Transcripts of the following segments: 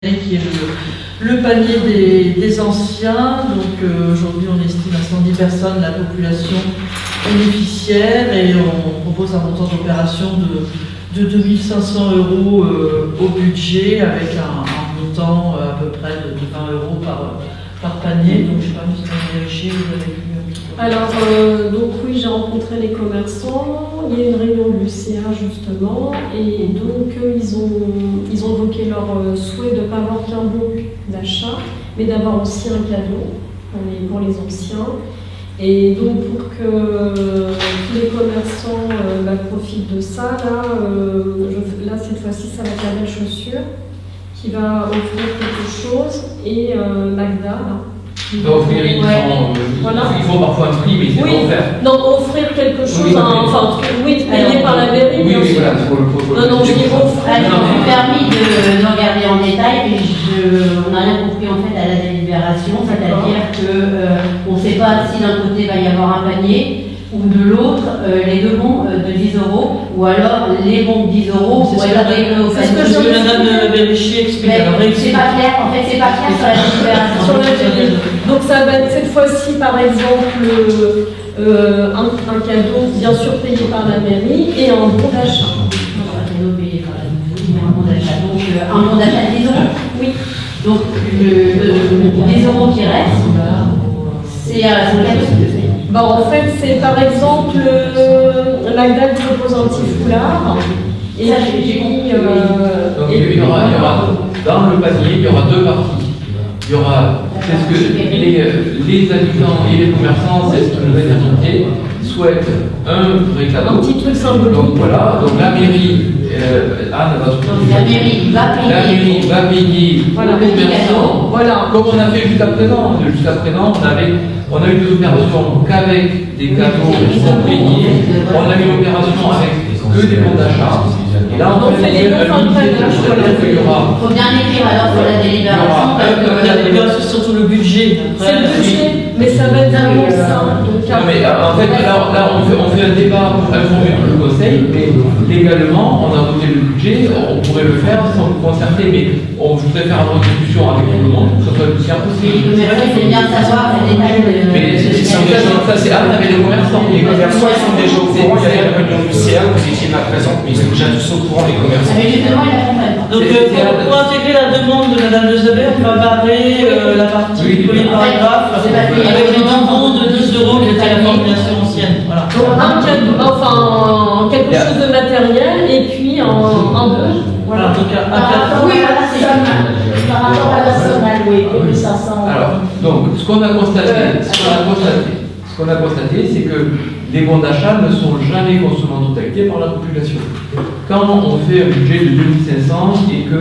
qui est le panier des anciens. Donc aujourd'hui on estime à 110 personnes la population bénéficiaire et on propose un montant d'opération de 2500 € au budget avec un montant à peu près de 20 € par panier. Donc je ne sais pas si vous avez vérifié, vous avez vu un petit peu. Alors, donc oui, j'ai rencontré les commerçants, il y a une réunion de l'UCA justement, et donc ils ont évoqué leur souhait de ne pas avoir qu'un bon d'achat, mais d'avoir aussi un cadeau pour les anciens. Et donc pour que tous les commerçants profitent de ça, là cette fois-ci ça va être la Belle Chaussure qui va offrir quelque chose, et Magda, là. Donc, ils font parfois un prix, mais c'est oui, pas offert. non, offrir quelque chose, payé par la mairie. Oui, voilà, il faut non, je dis offrir. Alors, je me suis permis de regarder en détail, mais on n'a rien compris en fait à la délibération, c'est-à-dire qu'on ne sait pas si d'un côté va y avoir un panier, ou de l'autre, les deux bons de 10 €, ou alors les bons de 10 € pour être réglés au panier. C'est ce que Madame Bellichi explique. C'est pas clair, en fait, c'est pas clair sur la délibération. Donc ça va être cette fois-ci par exemple un cadeau bien sûr payé par la mairie et un bon d'achat. Un cadeau payé par la mairie, un bon d'achat. Donc un bon d'achat de 10 €. Oui. Donc les 10 € qui restent, c'est un cadeau. Bon, en fait, c'est par exemple Magda qui propose un petit foulard. Et ça, puis, Donc il y aura, dans le panier, il y aura deux parties. Il y aura, c'est ce que les habitants et les commerçants, c'est ce que nous invité, souhaitent un vrai cadeau. Un petit truc symbolique. Donc voilà, donc la mairie, Anne va la mairie va payer voilà, le cadeau. Voilà. Comme on a fait jusqu'à présent. Jusqu'à présent, on a eu des opérations qu'avec des cadeaux qui sont payés. On a eu une opération avec que des bons d'achat. Et là, on fait les deux fins de panier. Il y aura. Il faut bien écrire alors sur la délibération. La délibération, c'est surtout le budget. C'est le budget, mais ça va être vraiment ça. Non, mais en fait, là on fait un débat pour informer tout le conseil, mais légalement, on a voté le budget, on pourrait le faire sans le concerter, mais on voudrait faire une discussion avec tout le monde, que ce soit le plus simple possible. C'est bien de savoir les détails. Mais ça, c'est Anne avec les commerçants. Les commerçants, ils sont déjà au courant, il y a la réunion du CA, vous étiez là présente, mais ils sont déjà tous au courant, les commerçants. Mais justement, il accompagne pas. Donc pour intégrer la demande de Madame Lezabert, on va barrer la partie premier paragraphe avec le tampon de 10 € qui était la formulation ancienne. Voilà. Donc un cadeau, enfin quelque chose de matériel et puis un bon. Voilà, donc un Par rapport cadeau. à la nationale, oui, 2500. Alors, donc, ce qu'on a constaté, c'est que les bons d'achat ne sont jamais consommés en totalité par la population. Quand on fait un budget de 2500 et que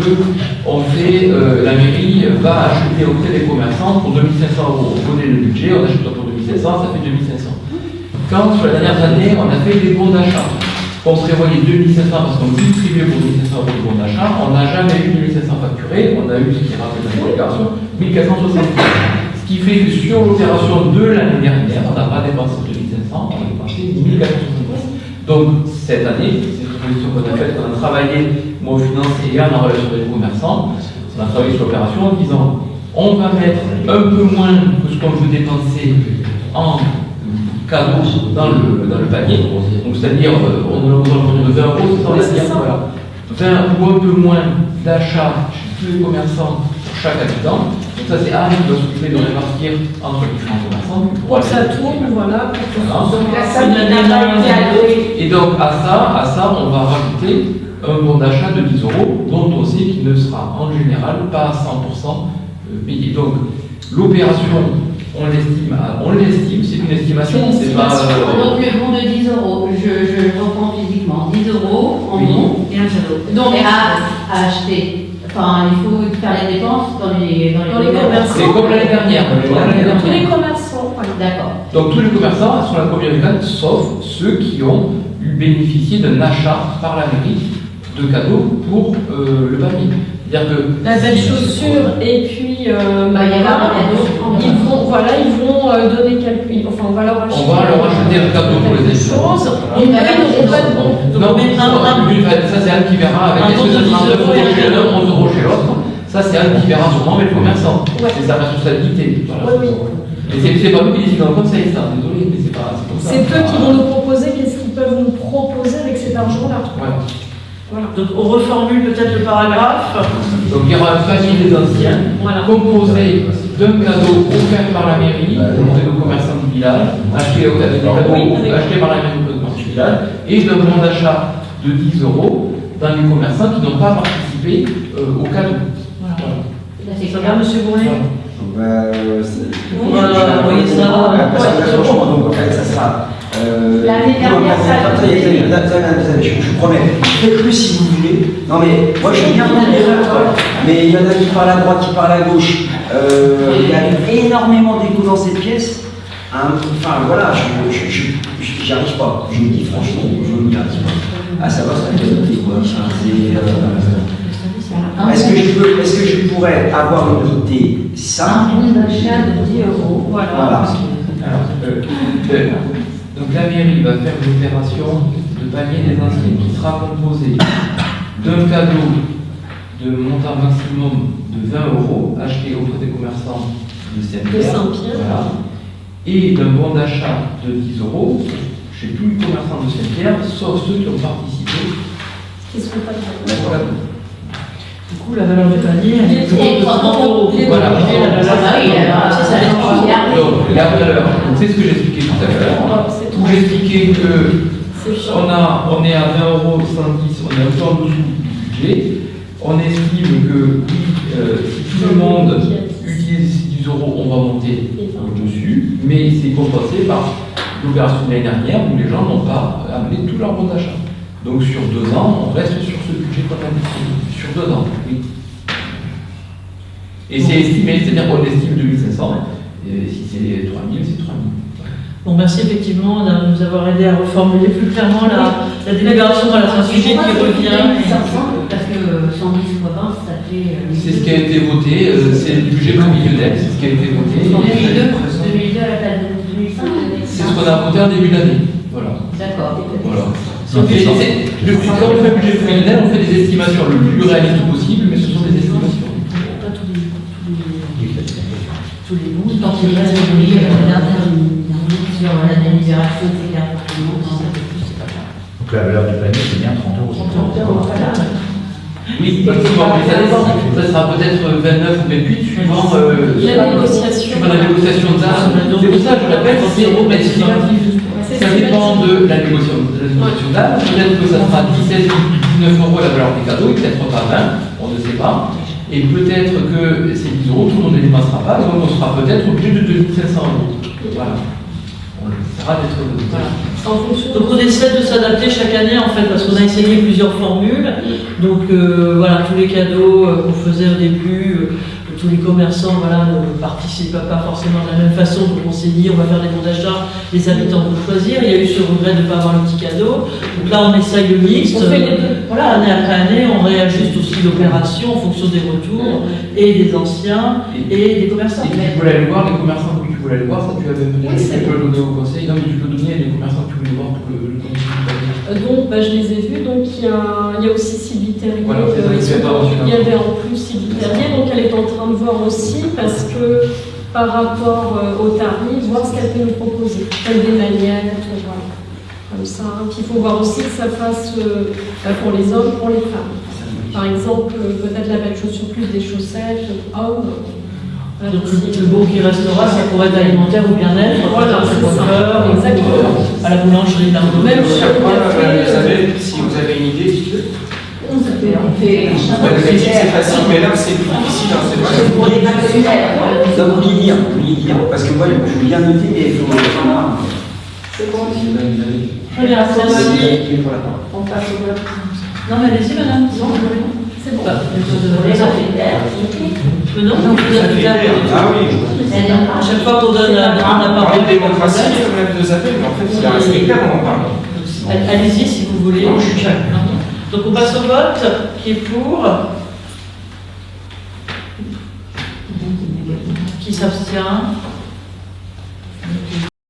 la mairie va acheter auprès des commerçants pour 2500 €, on connaît le budget, on achète pour 2500, ça fait 2500. Quand sur les dernières années, on a fait des bons d'achat, on prévoyait 2500 parce qu'on distribuait pour 2500 € de bons d'achat, on n'a jamais eu 2500 facturés, on a eu ce qui rappelle dans l'opération 1470. Ce qui fait que sur l'opération de l'année dernière, on n'a pas dépensé 2500, on a dépensé 1470. Donc cette année, c'est une proposition qu'on a faite, on a travaillé, moi aux finances et Yann en relation avec les commerçants, on a travaillé sur l'opération en disant on va mettre un peu moins que ce qu'on veut dépenser en cadeaux dans le panier, donc c'est-à-dire on a besoin de 20 €, c'est ça, voilà. 20 ou un peu moins d'achats chez tous les commerçants pour chaque habitant. Donc ça c'est Anne qui doit s'occuper de répartir entre les différents commerçants. Pour que ça tourne, voilà. Donc la ça somme n'a pas été allouée. Et donc à ça, on va rajouter un bon d'achat de 10 € dont on sait qu'il ne sera en général pas à 100% payé. Donc l'opération, on l'estime, c'est une estimation, c'est pas... Donc le bon de 10 €, je reprends physiquement, 10 € en bon et un cadeau. Donc à acheter. Enfin, il faut faire les dépenses dans les commerces. C'est comme l'année dernière. Tous les commerçants, voilà. D'accord. Donc tous les commerçants sont la première étape, sauf ceux qui ont bénéficié d'un achat par la mairie de cadeaux pour le panier. C'est-à-dire que la Belle Chaussure et puis il y aura un cadeau. ils vont donner quelques, enfin on va leur acheter. On va leur acheter un cadeau pour les choses. Voilà. Et puis ils n'auront pas de bon. Non, mais ça c'est Anne qui verra avec est-ce que ça sera 9 € chez l'un, 11 € chez l'autre. Ça, c'est un qui verra sûrement avec le commerçant. Ouais. C'est sa responsabilité. Voilà. Oui. Et c'est pas nous qui décidons comme ça, désolé, mais c'est pas comme ça. C'est eux qui vont nous proposer qu'est-ce qu'ils peuvent nous proposer avec cet argent-là. Voilà. Voilà. Donc on reformule peut-être le paragraphe. Donc il y aura un panier des anciens, Voilà. composé d'un cadeau offert par la mairie, aux commerçants du village, acheté par la mairie du village, et d'un bon d'achat de 10 € dans les commerçants qui n'ont pas participé au cadeau. Voilà. Là, c'est Ça clair. va, monsieur Bournet? Oui, ça. Parce que franchement, donc en fait, ça sera. L'année dernière, ça- Je vous promets, faites-le si vous voulez. Non, mais moi je suis bien dans l'erreur, mais il y en a qui parlent à droite, qui parlent à gauche. Il y a énormément d'écho dans cette pièce. Enfin voilà, j'y arrive pas. Je me dis franchement, je n'y arrive pas. À savoir ce que j'ai noté, quoi. Enfin, est-ce que je pourrais avoir noté ça? Un bon d'achat de 10 €. Voilà. Voilà. Donc la mairie va faire une opération de panier des anciens qui sera composé d'un cadeau de montant maximum de 20 € acheté auprès des commerçants de De Saint-Pierre. Saint-Pierre. Voilà. Et d'un bon d'achat de 10 € chez tous les commerçants de Saint-Pierre, sauf ceux qui ont participé Qui se font pas de au cadeau. Du coup, la valeur du panier, elle est Et de 30 €. Voilà. Ah oui, alors, ça va être regardé. Donc la valeur, c'est ce que j'expliquais tout à l'heure. C'est Où j'expliquais que C'est chaud. on est à 20,110 €, on est un peu en dessous du budget. On estime que si tout le monde utilise 10 €, on va monter au-dessus, mais c'est compensé par l'opération de l'année dernière où les gens n'ont pas amené tout leur bon d'achat. Donc sur 2 ans, on reste sur ce budget qu'on a défini. Sur 2 ans, oui. Et c'est estimé, c'est-à-dire qu'on estime 2500, et si c'est 3000, c'est 3000. Bon, merci effectivement de nous avoir aidé à reformuler plus clairement la délibération. Voilà, c'est un sujet qui revient. Parce que 110 fois 20, ça fait. C'est ce qui a été voté, c'est le budget prévisionnel, c'est ce qui a été voté. 2002 à la place de 2005. C'est ce qu'on a voté en début d'année. Voilà. D'accord. Voilà. Quand on fait le budget prévisionnel, on fait des estimations le plus réalistes possible, mais ce sont des estimations. Pas tous les mots. Quand il reste sur la délibération, c'est clair pour tout le monde. Donc la valeur du panier, c'est bien 30 €. Voilà. Oui, effectivement, mais ça sera peut-être 29 ou 28, suivant La négociation. suivant la négociation d'âme. C'est pour ça que je répète, c'est estimatif. Ça dépend de la négociation d'âme. Peut-être que ça sera 17 ou 19 € la valeur des cadeaux, et peut-être pas 20, on ne sait pas. Et peut-être que ces 10 €, tout le monde ne les dépassera pas, donc on sera peut-être obligé de 2500 €. Voilà. On essaiera d'être. Voilà. En fonction Donc on essaie de s'adapter chaque année en fait parce qu'on a essayé plusieurs formules. Donc voilà, tous les cadeaux qu'on faisait au début, tous les commerçants voilà, ne participaient pas forcément de la même façon. Donc on s'est dit on va faire des bons d'achat, les habitants vont choisir. Il y a eu ce regret de ne pas avoir le petit cadeau. Donc là on essaye le mixte. On fait les deux. Voilà, année après année, on réajuste aussi l'opération en fonction des retours et des anciens et des commerçants. Et tu voulais aller voir les commerçants que tu voulais aller voir, ça tu avais peut-être Oui, c'est tu peux le donner au conseil. Non mais tu peux donner les commerçants que tu voulais voir pour le conseil. Donc, je les ai vus. Donc, il y a aussi Sylvie Terrier. Voilà, c'est ça, c'est pas mentionné. Il y avait en plus Sylvie Terrier. Donc, elle est en train de voir aussi parce que par rapport au tarif, voir ce qu'elle peut nous proposer. Telle des manières, voilà. Comme ça. Puis, il faut voir aussi que ça fasse pour les hommes, pour les femmes. Par exemple, peut-être la belle chaussure plus des chaussettes, hommes. Donc le beau qui restera, ça pourrait être alimentaire ou bien-être, Voilà, c'est ça. Exactement. À la boulangerie, dans le Même même chez- Si vous avez une idée, dites-le. On fait Le métier, c'est facile, mais là, c'est plus difficile. Hein, c'est vrai. pour les vaccinaires. Donc vous voulez dire, parce que moi je veux bien noter, mais il faut que C'est bon. Très bien, merci. On passe au vote. Non, mais allez-y, madame. Non, C'est bon. Les vaccinaires. non, vous avez Ah oui. à chaque fois qu'on donne la On parole, parle de démocratie, on lève 2 appels, mais en fait, il y a un spectacle, on en parle. allez-y si vous voulez. Non, je suis calme. Donc on passe au vote. Qui est pour? Qui s'abstient?